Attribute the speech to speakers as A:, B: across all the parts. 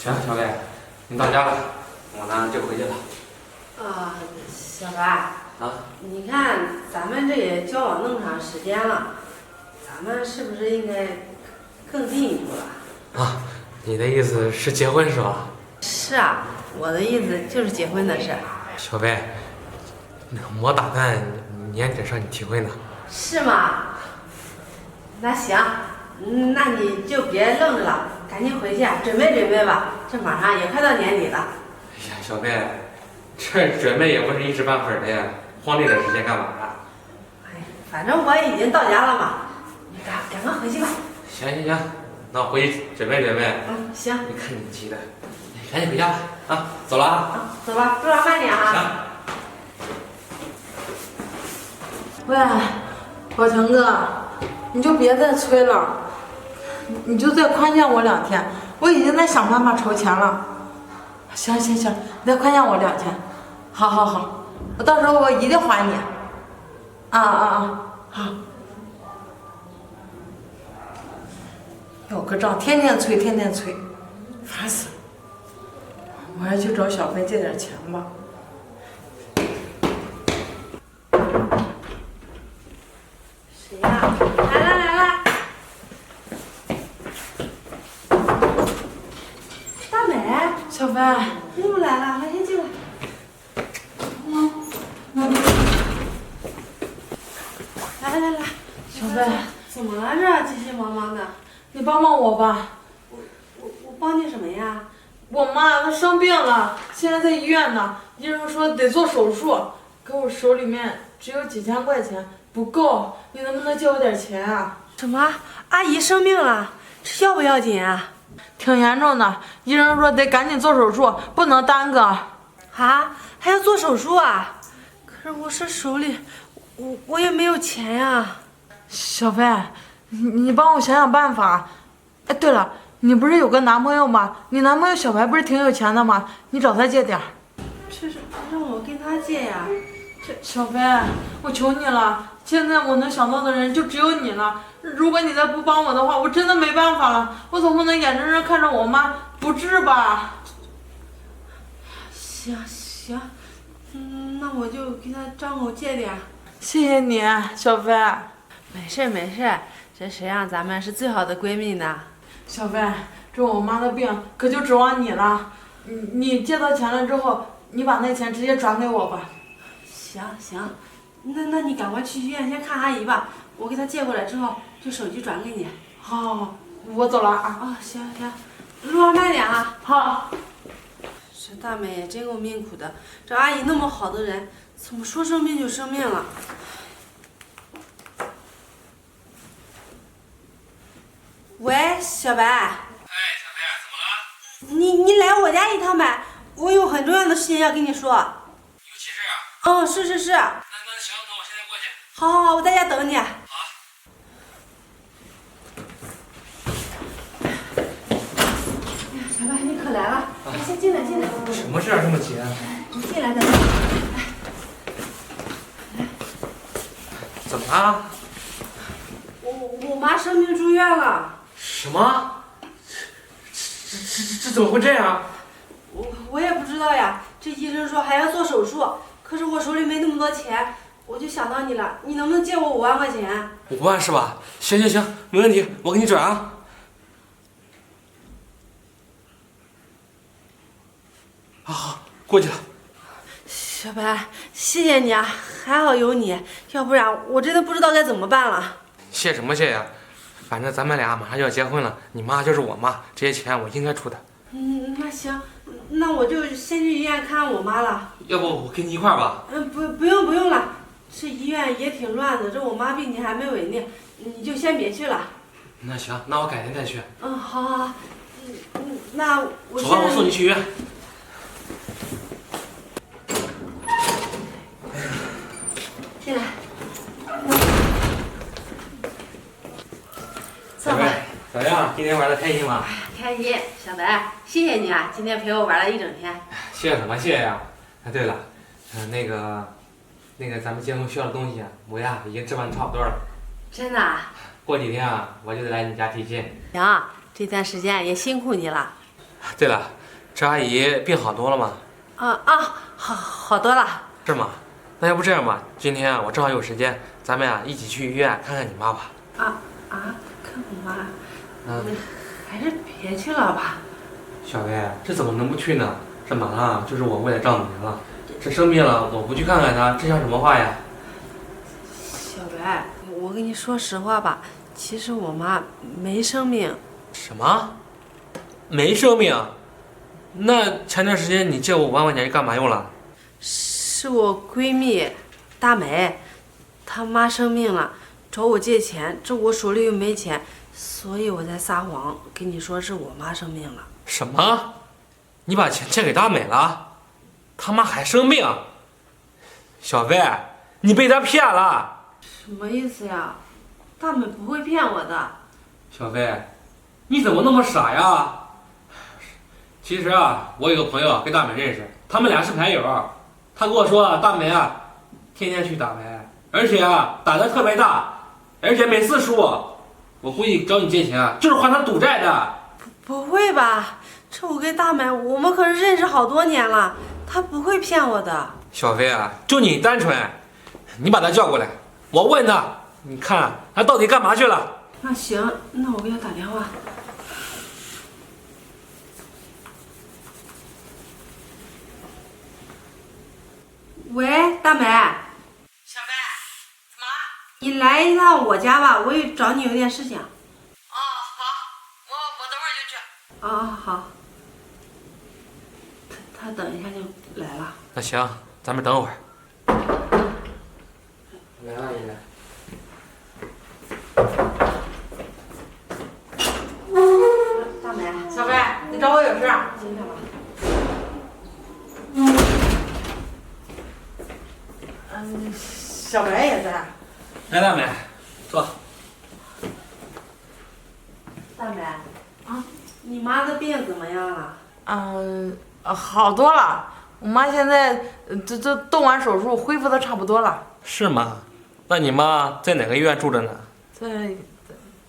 A: 行，小伟，你到家了，我呢就回去了。
B: 啊，小白
A: 啊，
B: 你看咱们这也交往那么长时间了，咱们是不是应该更进一步了？
A: 啊，你的意思是结婚是吧？
B: 是啊，我的意思就是结婚的事。
A: 小伟，我打算年底上你提婚呢。是
B: 吗？那行，那你就别愣着了，赶紧回去准备准备吧，这马上也快到年底了。
A: 哎呀，小贝，这准备也不是一时半会儿的呀，慌这点时间干嘛呀？
B: 哎，反正我已经到家了嘛，你赶快回去吧。
A: 行，那我回去准备准备。
B: 行。
A: 你看你急的，赶紧回家吧。啊，走了啊。
B: 走吧，路上慢点啊。
A: 行。
C: 喂，宝强哥，你就别再催了，你就再宽限我2天，我已经在想办法筹钱了。行，你再宽限我2天，好，我到时候我一定还你。好。要个账天天催，烦死了。我还去找小飞借点钱吧。
B: 谁呀？来了！大美，
C: 小飞，
B: 你怎么来了？来，先进来。来，
C: 小飞，
B: 怎么了这急急忙忙的？
C: 你帮帮我吧。
B: 我帮你什么呀？
C: 我妈她生病了，现在在医院呢。医生说得做手术，可我手里面只有几千块钱，不够。你能不能借我点钱啊？
B: 什么？阿姨生病了，这要不要紧啊？
C: 挺严重的，医生说得赶紧做手术，不能耽搁。
B: 啊？还要做手术啊？可是我这手里，我也没有钱呀。
C: 小飞，你帮我想想办法。哎，对了，你不是有个男朋友吗？你男朋友小白不是挺有钱的吗？你找他借点。
B: 这是让我跟他借呀？
C: 小飞，我求你了，现在我能想到的人就只有你了。如果你再不帮我的话，我真的没办法了。我总不能眼睁睁看着我妈不治吧？
B: 行，那我就跟他张某借点。
C: 谢谢你，小飞。
B: 没事，这谁让咱们是最好的闺蜜呢？
C: 小飞，这我妈的病可就指望你了。你借到钱了之后，你把那钱直接转给我吧。
B: 行，那你赶快去医院先看阿姨吧，我给她借过来之后就手机转给你。
C: 好，我走了啊。
B: 啊，行，路上慢点啊。
C: 好。
B: 这大美也真够命苦的，这阿姨那么好的人，怎么说生病就生病了？喂，小白。
A: 哎，小贝，怎么了？
B: 你来我家一趟呗，我有很重要的事情要跟你说。
A: 有急事啊？
B: 是。
A: 那行，那我现在过去。
B: 好，我在家等你。
A: 好。
B: 小白，你可来了，来先进来。
A: 什么事啊，这么急啊？
B: 你进来再说。
A: 怎么了？
B: 我妈生病住院了。
A: 什么？这怎么会这样？
B: 我也不知道呀，这医生说还要做手术，可是我手里没那么多钱，我就想到你了，你能不能借我5万块钱
A: ？5万是吧？行，没问题，我给你转啊。好，过去了。
B: 小白，谢谢你啊，还好有你，要不然我真的不知道该怎么办了。
A: 谢什么谢呀？反正咱们俩马上就要结婚了，你妈就是我妈，这些钱我应该出的。
B: 那行，那我就先去医院看我妈了。
A: 要不我跟你一块儿吧？
B: 不用了，这医院也挺乱的，这我妈病情还没稳定，你就先别去了。
A: 那行，那我改天再去。
B: 好，那我
A: 走吧，我送你去医院。
B: 进来。
A: 小白，怎么样？今天玩的开心吗？
B: 开心，小白，谢谢你啊，今天陪我玩了一整天。
A: 谢什么谢呀？哎，对了，那个，咱们结婚需要的东西啊，我呀已经置办差不多了。
B: 真的啊？
A: 过几天啊，我就得来你家提亲。
B: 行，这段时间也辛苦你了。
A: 对了，这阿姨病好多了吗？
B: 好多了。
A: 是吗？那要不这样吧，今天我正好有时间，咱们一起去医院看看你妈吧。
B: 看我妈，
A: 嗯，
B: 还是别去了吧。
A: 小薇，这怎么能不去呢？这马上就是我未来丈母娘了，这生病了我不去看看她，这像什么话呀？
B: 小白，我跟你说实话吧，其实我妈没生病。
A: 什么？没生病？那前段时间你借我5万块钱是干嘛用了？
B: 是我闺蜜大美，她妈生病了，找我借钱，这我手里又没钱，所以我才撒谎跟你说是我妈生病了。
A: 什么？你把钱借给大美了？他妈还生病？小薇，你被他骗了！
B: 什么意思呀？大美不会骗我的。
A: 小薇，你怎么那么傻呀？其实我有个朋友跟大美认识，他们俩是牌友。他跟我说，大美天天去打牌，而且打得特别大，而且每次输。我估计找你借钱就是还他赌债的。
B: 不会吧？这我跟大美，我们可是认识好多年了，她不会骗我的。
A: 小薇就你单纯，你把他叫过来，我问他，你看他到底干嘛去了？
B: 那行，那我给他打电话。喂，大美。
C: 小白，怎么了？
B: 你来一趟我家吧，我也找你有点事情。
C: 好，我等会儿就去。
B: 好。他等一下就来了。
A: 那行，咱们等会儿。来了，姨。
B: 大美，
C: 小白，你找我有事啊？
B: 进去吧。
C: 小白也在。
A: 来，大美，坐。
B: 大美，你妈的病怎么样了？
C: 好多了。我妈现在这动完手术，恢复的差不多了。
A: 是吗？那你妈在哪个医院住着呢？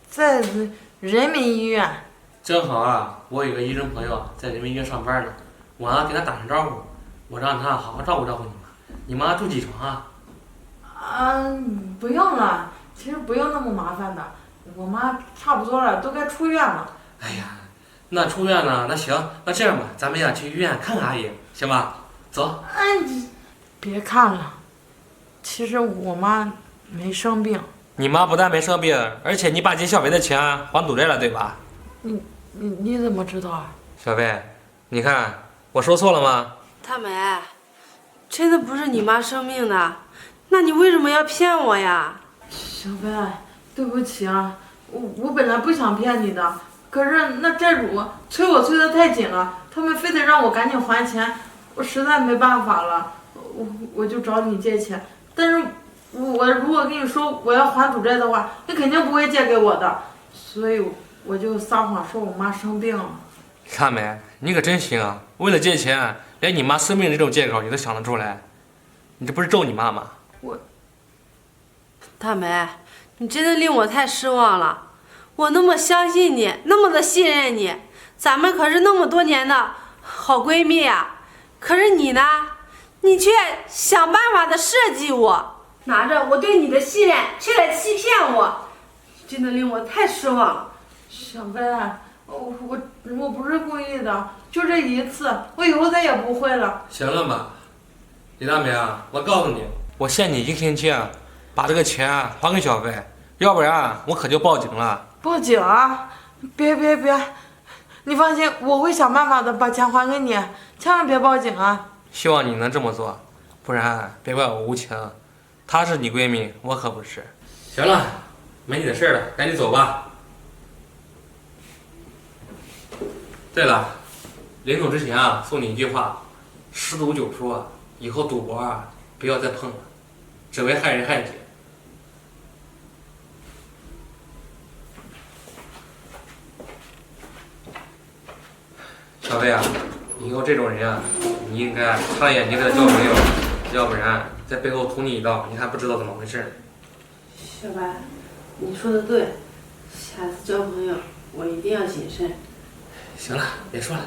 C: 在人民医院。
A: 正好我有个医生朋友在人民医院上班呢，我给他打声招呼，我让他好好照顾照顾你妈。你妈住几床啊？
C: 不用了，其实不用那么麻烦的。我妈差不多了，都该出院了。
A: 哎呀，那出院了，那行，那这样吧，咱们去医院看看阿姨，行吧？走。
C: 别看了，其实我妈没生病。
A: 你妈不但没生病，而且你爸借小薇的钱还赌债了，对吧？
C: 你怎么知道啊？
A: 小薇，你看我说错了吗？
B: 大美，真的不是你妈生病的，那你为什么要骗我呀？
C: 小白，对不起啊，我本来不想骗你的，可是那债主催我催得太紧了，他们非得让我赶紧还钱，我实在没办法了，我就找你借钱。但是我如果跟你说我要还赌债的话，你肯定不会借给我的，所以我就撒谎说我妈生病了。
A: 看没，你可真行啊！为了借钱，连你妈生病这种借口你都想得出来，你这不是咒你妈吗？
B: 大美，你真的令我太失望了。我那么相信你，那么的信任你，咱们可是那么多年的好闺蜜啊。可是你呢？你却想办法的设计我，拿着我对你的信任，却来欺骗我，真的令我太失望了。
C: 小白，我不是故意的，就这一次，我以后再也不会了。
A: 行了吧，李大明，我告诉你，我限你1个星期把这个钱还给小飞，要不然我可就报警了。
C: 报警啊！别，你放心，我会想办法的，把钱还给你，千万别报警啊！
A: 希望你能这么做，不然别怪我无情。她是你闺蜜，我可不是。行了，没你的事了，赶紧走吧。对了，临走之前送你一句话：十赌九输以后赌博不要再碰了，只会害人害己。小飞以后这种人你应该擦眼睛给他交朋友，要不然在背后捅你一刀，你还不知道怎么回事。
B: 小白，你说的对，下次交朋友我一定要谨慎。
A: 行了，别说了。